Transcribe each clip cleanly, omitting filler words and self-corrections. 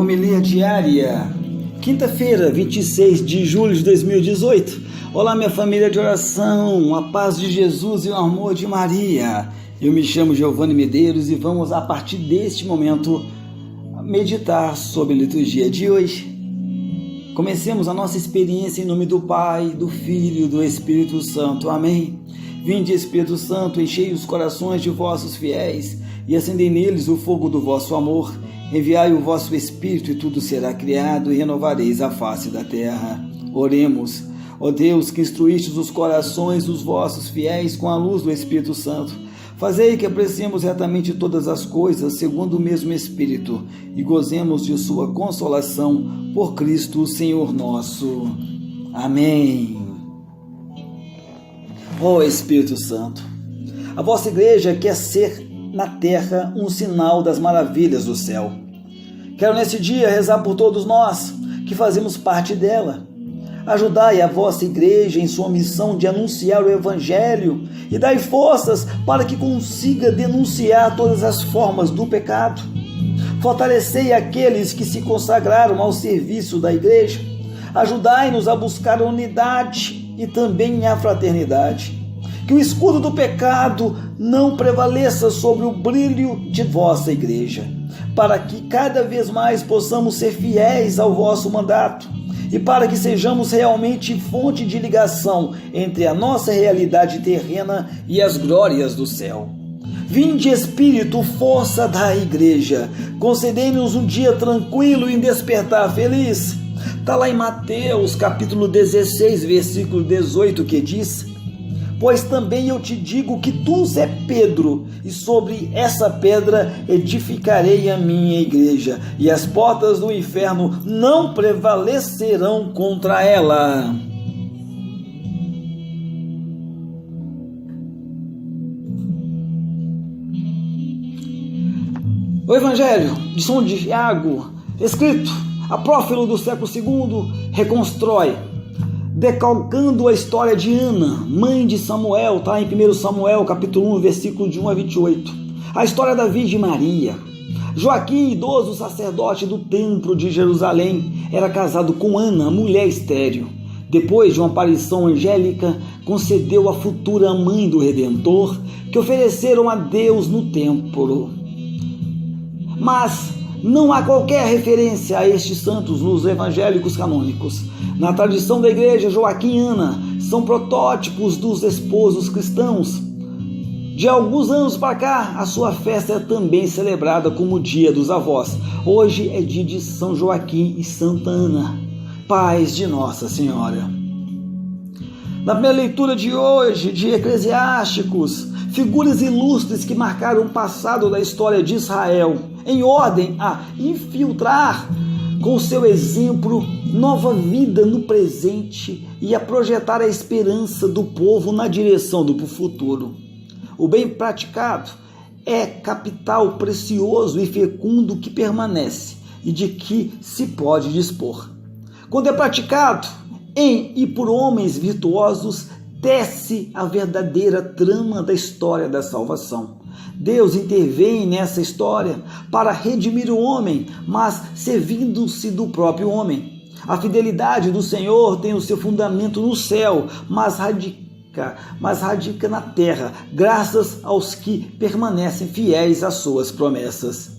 Homilia diária, quinta-feira, 26 de julho de 2018. Olá, minha família de oração, a paz de Jesus e o amor de Maria. Eu me chamo Giovanni Medeiros e vamos, a partir deste momento, meditar sobre a liturgia de hoje. Comecemos a nossa experiência em nome do Pai, do Filho e do Espírito Santo. Amém. Vinde, Espírito Santo, enchei os corações de vossos fiéis e acendei neles o fogo do vosso amor. Enviai o vosso Espírito e tudo será criado e renovareis a face da terra. Oremos. Ó Deus, que instruístes os corações dos vossos fiéis com a luz do Espírito Santo, fazei que apreciemos retamente todas as coisas segundo o mesmo Espírito e gozemos de sua consolação por Cristo, Senhor nosso. Amém. Ó Espírito Santo, a vossa igreja quer ser na terra um sinal das maravilhas do céu. Quero nesse dia rezar por todos nós que fazemos parte dela. Ajudai a vossa igreja em sua missão de anunciar o Evangelho e dai forças para que consiga denunciar todas as formas do pecado. Fortalecei aqueles que se consagraram ao serviço da igreja. Ajudai-nos a buscar a unidade e também a fraternidade. Que o escudo do pecado não prevaleça sobre o brilho de vossa igreja, para que cada vez mais possamos ser fiéis ao vosso mandato e para que sejamos realmente fonte de ligação entre a nossa realidade terrena e as glórias do céu. Vinde, Espírito, força da igreja, concedei-nos um dia tranquilo e despertar feliz. Está lá em Mateus, capítulo 16, versículo 18, que diz: pois também eu te digo que tu és Pedro, e sobre essa pedra edificarei a minha igreja, e as portas do inferno não prevalecerão contra ela. O Evangelho de São Tiago, escrito apócrifo do século II, reconstrói, decalcando a história de Ana, mãe de Samuel, está em 1 Samuel, capítulo 1, versículo de 1 a 28. A história da Virgem Maria. Joaquim, idoso sacerdote do templo de Jerusalém, era casado com Ana, mulher estéril. Depois de uma aparição angélica, concedeu a futura mãe do Redentor, que ofereceram a Deus no templo. Mas não há qualquer referência a estes santos nos evangélicos canônicos. Na tradição da igreja, Joaquim e Ana são protótipos dos esposos cristãos. De alguns anos para cá, a sua festa é também celebrada como o Dia dos Avós. Hoje é dia de São Joaquim e Santa Ana, pais de Nossa Senhora. Na primeira leitura de hoje, de Eclesiásticos, figuras ilustres que marcaram o passado da história de Israel, em ordem a infiltrar com seu exemplo nova vida no presente e a projetar a esperança do povo na direção do futuro. O bem praticado é capital precioso e fecundo que permanece e de que se pode dispor. Quando é praticado em e por homens virtuosos, tece a verdadeira trama da história da salvação. Deus intervém nessa história para redimir o homem, mas servindo-se do próprio homem. A fidelidade do Senhor tem o seu fundamento no céu, mas radica na terra, graças aos que permanecem fiéis às suas promessas.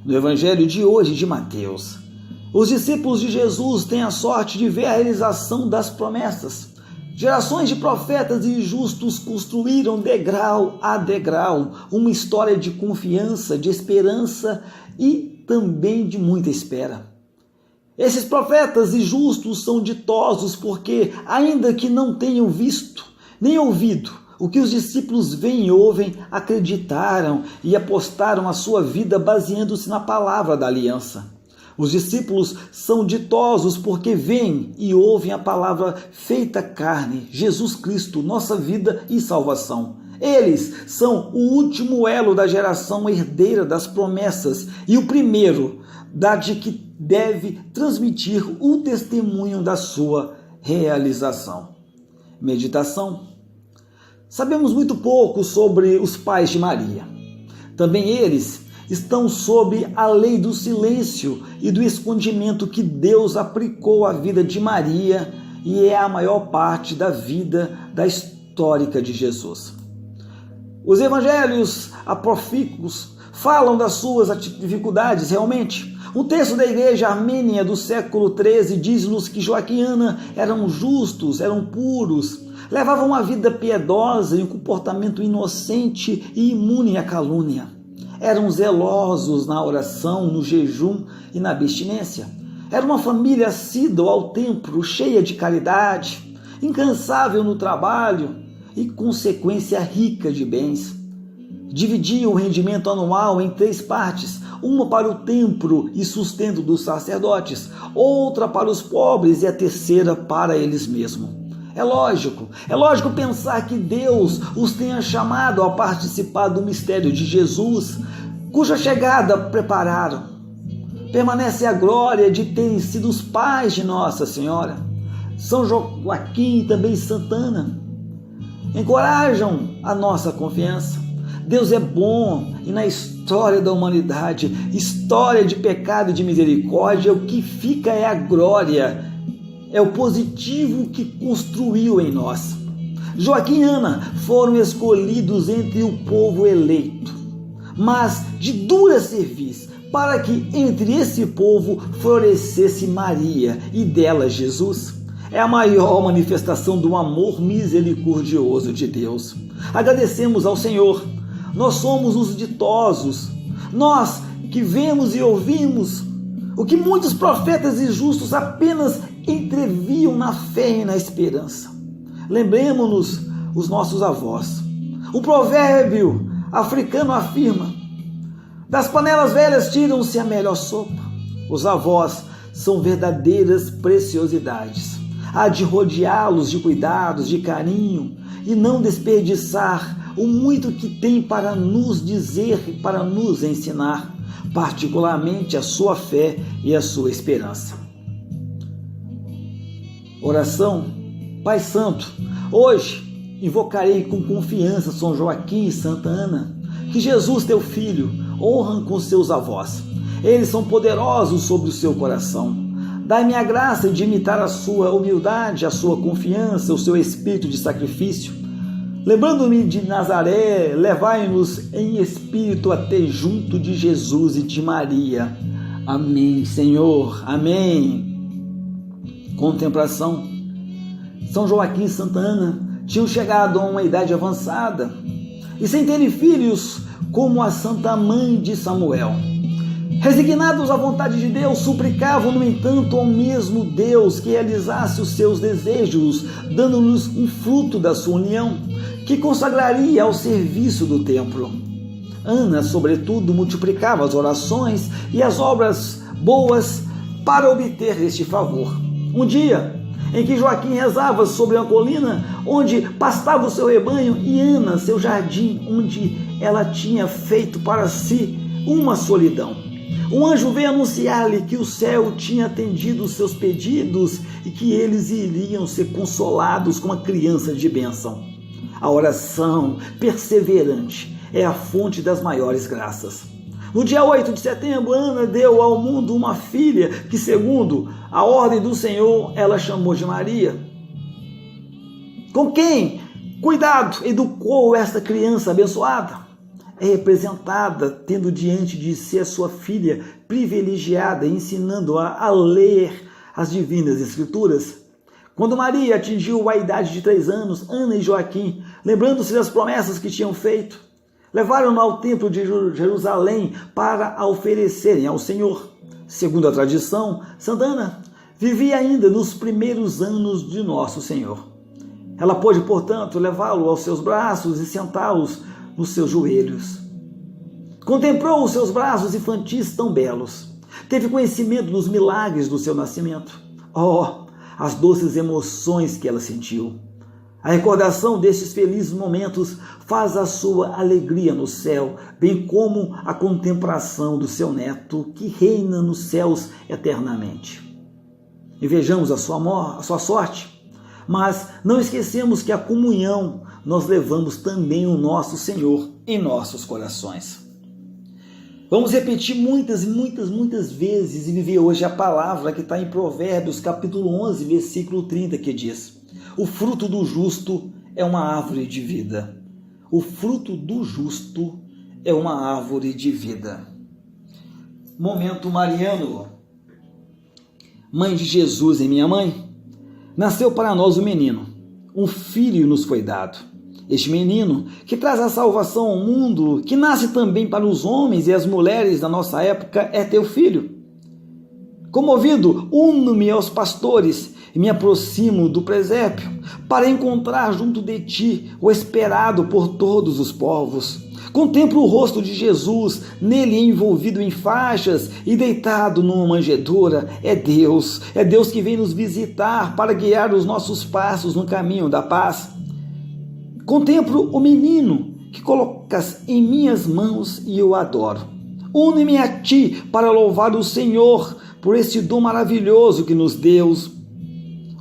No Evangelho de hoje de Mateus, os discípulos de Jesus têm a sorte de ver a realização das promessas. Gerações de profetas e justos construíram degrau a degrau uma história de confiança, de esperança e também de muita espera. Esses profetas e justos são ditosos porque, ainda que não tenham visto nem ouvido o que os discípulos veem e ouvem, acreditaram e apostaram a sua vida baseando-se na palavra da aliança. Os discípulos são ditosos porque veem e ouvem a palavra feita carne, Jesus Cristo, nossa vida e salvação. Eles são o último elo da geração herdeira das promessas e o primeiro da de que deve transmitir o testemunho da sua realização. Meditação. Sabemos muito pouco sobre os pais de Maria. Também eles estão sob a lei do silêncio e do escondimento que Deus aplicou à vida de Maria e é a maior parte da vida da histórica de Jesus. Os evangelhos apócrifos falam das suas dificuldades realmente. Um texto da igreja armênia do século XIII diz-nos que Joaquim e Ana eram justos, eram puros, levavam uma vida piedosa e um comportamento inocente e imune à calúnia. Eram zelosos na oração, no jejum e na abstinência. Era uma família assídua ao templo, cheia de caridade, incansável no trabalho e consequência rica de bens. Dividiam o rendimento anual em 3 partes, uma para o templo e sustento dos sacerdotes, outra para os pobres e a terceira para eles mesmos. É lógico pensar que Deus os tenha chamado a participar do mistério de Jesus, cuja chegada prepararam. Permanece a glória de terem sido os pais de Nossa Senhora. São Joaquim e também Santa Ana encorajam a nossa confiança. Deus é bom e na história da humanidade, história de pecado e de misericórdia, o que fica é a glória, é o positivo que construiu em nós. Joaquim e Ana foram escolhidos entre o povo eleito, mas de dura serviço, para que entre esse povo florescesse Maria e dela Jesus. É a maior manifestação do amor misericordioso de Deus. Agradecemos ao Senhor. Nós somos os ditosos, nós que vemos e ouvimos o que muitos profetas e justos apenas entreviam na fé e na esperança. Lembremos-nos os nossos avós. Um provérbio africano afirma: das panelas velhas tiram-se a melhor sopa. Os avós são verdadeiras preciosidades. Há de rodeá-los de cuidados, de carinho e não desperdiçar o muito que tem para nos dizer e para nos ensinar, particularmente a sua fé e a sua esperança. Oração. Pai Santo, hoje invocarei com confiança São Joaquim e Santa Ana, que Jesus, teu filho, honram com seus avós. Eles são poderosos sobre o seu coração. Dai-me a graça de imitar a sua humildade, a sua confiança, o seu espírito de sacrifício. Lembrando-me de Nazaré, levai-nos em espírito até junto de Jesus e de Maria. Amém, Senhor. Amém. Contemplação. São Joaquim e Santa Ana tinham chegado a uma idade avançada e sem terem filhos, como a Santa Mãe de Samuel. Resignados à vontade de Deus, suplicavam, no entanto, ao mesmo Deus que realizasse os seus desejos, dando-lhes um fruto da sua união, que consagraria ao serviço do templo. Ana, sobretudo, multiplicava as orações e as obras boas para obter este favor. Um dia, em que Joaquim rezava sobre uma colina onde pastava o seu rebanho, e Ana, seu jardim, onde ela tinha feito para si uma solidão. Um anjo veio anunciar-lhe que o céu tinha atendido os seus pedidos e que eles iriam ser consolados com uma criança de bênção. A oração perseverante é a fonte das maiores graças. No dia 8 de setembro, Ana deu ao mundo uma filha que, segundo a ordem do Senhor, ela chamou de Maria. Com quem, cuidado, educou esta criança abençoada? É representada tendo diante de si a sua filha privilegiada, ensinando-a a ler as divinas escrituras. Quando Maria atingiu a idade de 3 anos, Ana e Joaquim, lembrando-se das promessas que tinham feito, levaram-na ao templo de Jerusalém para a oferecerem ao Senhor. Segundo a tradição, Santa Ana vivia ainda nos primeiros anos de Nosso Senhor. Ela pôde, portanto, levá-lo aos seus braços e sentá-los nos seus joelhos. Contemplou os seus braços infantis tão belos. Teve conhecimento dos milagres do seu nascimento. Oh, as doces emoções que ela sentiu. A recordação destes felizes momentos faz a sua alegria no céu, bem como a contemplação do seu neto, que reina nos céus eternamente. E vejamos a sua sorte, mas não esquecemos que a comunhão nós levamos também o nosso Senhor em nossos corações. Vamos repetir muitas e muitas vezes e viver hoje a palavra que está em Provérbios, capítulo 11, versículo 30, que diz: o fruto do justo é uma árvore de vida. O fruto do justo é uma árvore de vida. Momento mariano. Mãe de Jesus e minha mãe, nasceu para nós um menino, um filho nos foi dado. Este menino, que traz a salvação ao mundo, que nasce também para os homens e as mulheres da nossa época, é teu filho. Comovido, uno-me aos pastores e me aproximo do presépio, para encontrar junto de ti o esperado por todos os povos. Contemplo o rosto de Jesus, nele envolvido em faixas e deitado numa manjedoura. É Deus que vem nos visitar para guiar os nossos passos no caminho da paz. Contemplo o menino que colocas em minhas mãos e eu adoro. Une-me a ti para louvar o Senhor por este dom maravilhoso que nos deu,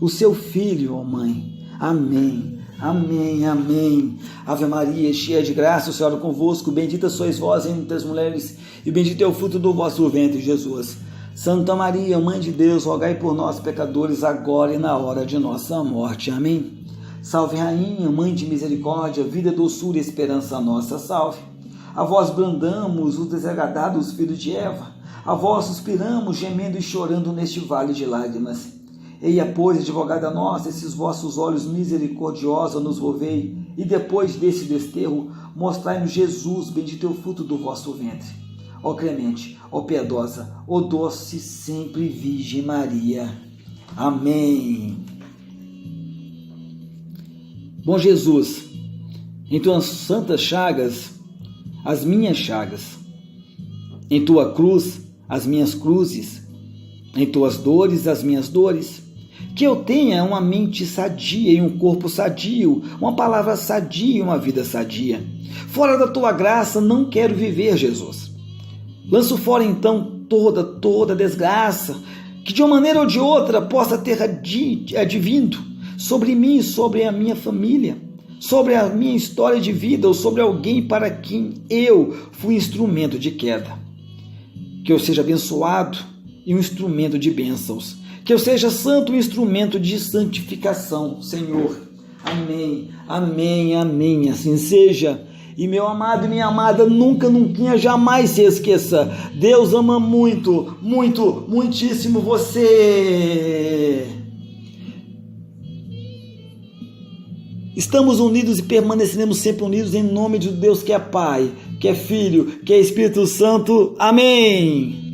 o seu Filho, ó Mãe. Amém. Amém, amém. Ave Maria, cheia de graça, o Senhor é convosco. Bendita sois vós entre as mulheres, e bendito é o fruto do vosso ventre, Jesus. Santa Maria, Mãe de Deus, rogai por nós, pecadores, agora e na hora de nossa morte. Amém. Salve, Rainha, Mãe de misericórdia, vida, doçura e esperança nossa, salve. A vós brandamos, os desagradados filhos de Eva. A vós suspiramos, gemendo e chorando neste vale de lágrimas. Eia, pois, advogada nossa, esses vossos olhos misericordiosos nos volvei, e depois desse desterro, mostrai-nos Jesus, bendito é o fruto do vosso ventre. Ó clemente, ó piedosa, ó doce sempre Virgem Maria. Amém. Bom Jesus, em tuas santas chagas, as minhas chagas, em tua cruz, as minhas cruzes, em tuas dores, as minhas dores, que eu tenha uma mente sadia e um corpo sadio, uma palavra sadia e uma vida sadia. Fora da tua graça não quero viver, Jesus. Lanço fora então toda desgraça, que de uma maneira ou de outra possa ter advindo sobre mim, sobre a minha família, sobre a minha história de vida ou sobre alguém para quem eu fui instrumento de queda. Que eu seja abençoado e um instrumento de bênçãos. Que eu seja santo, um instrumento de santificação, Senhor. Amém, amém, amém. Assim seja. E meu amado e minha amada, nunca, jamais se esqueça. Deus ama muito, muitíssimo você. Estamos unidos e permaneceremos sempre unidos em nome de Deus que é Pai, que é Filho, que é Espírito Santo. Amém.